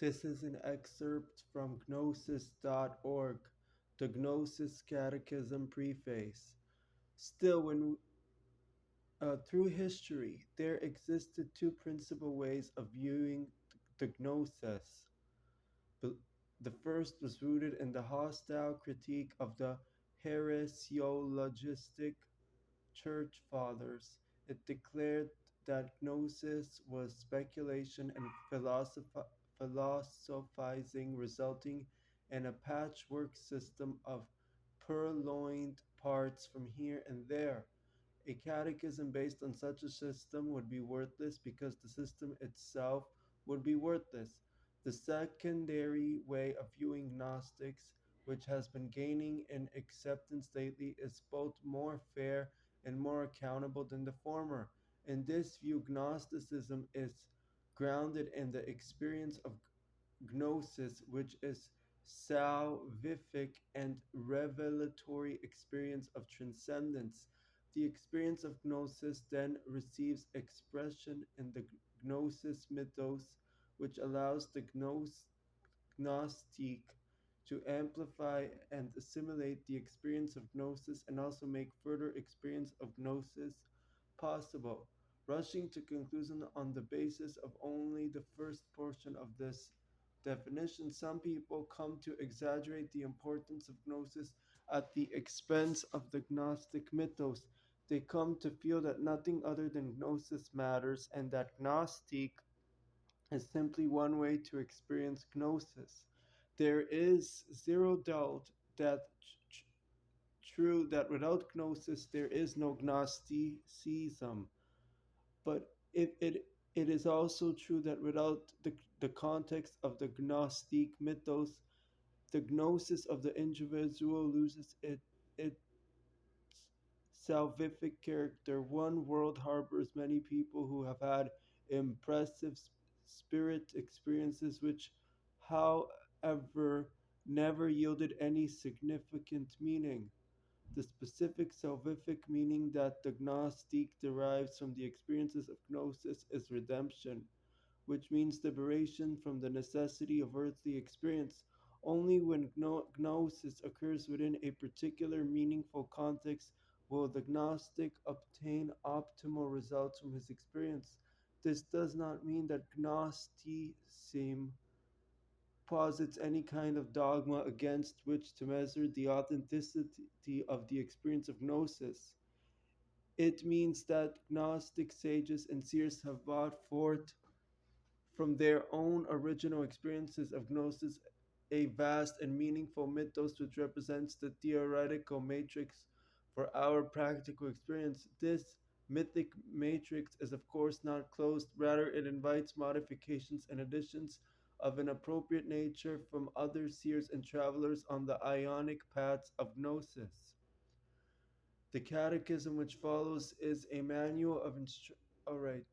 This is an excerpt from Gnosis.org, the Gnosis Catechism Preface. Still, through history, there existed two principal ways of viewing the Gnosis. The first was rooted in the hostile critique of the heresiologistic Church Fathers. It declared that Gnosis was speculation and philosophizing, resulting in a patchwork system of purloined parts from here and there. A catechism based on such a system would be worthless because the system itself would be worthless. The secondary way of viewing Gnostics, which has been gaining in acceptance lately, is both more fair and more accountable than the former. In this view, Gnosticism is grounded in the experience of Gnosis, which is salvific and revelatory experience of transcendence. The experience of Gnosis then receives expression in the Gnosis mythos, which allows the Gnostic to amplify and assimilate the experience of Gnosis and also make further experience of Gnosis possible. Rushing to conclusion on the basis of only the first portion of this definition, some people come to exaggerate the importance of Gnosis at the expense of the Gnostic mythos. They come to feel that nothing other than Gnosis matters and that Gnostic is simply one way to experience Gnosis. There is zero doubt that true that without Gnosis there is no Gnosticism, but it is also true that without the context of the Gnostic mythos, the gnosis of the individual loses its salvific character. One world harbors many people who have had impressive spirit experiences which, however, never yielded any significant meaning. The specific salvific meaning that the Gnostic derives from the experiences of Gnosis is redemption, which means liberation from the necessity of earthly experience. Only when Gnosis occurs within a particular meaningful context will the Gnostic obtain optimal results from his experience. This does not mean that Gnosticism posits any kind of dogma against which to measure the authenticity of the experience of Gnosis. It means that Gnostic sages and seers have brought forth from their own original experiences of Gnosis a vast and meaningful mythos which represents the theoretical matrix for our practical experience. This mythic matrix is, of course, not closed, rather, it invites modifications and additions of an appropriate nature from other seers and travelers on the ionic paths of Gnosis. The catechism which follows is a manual of All right.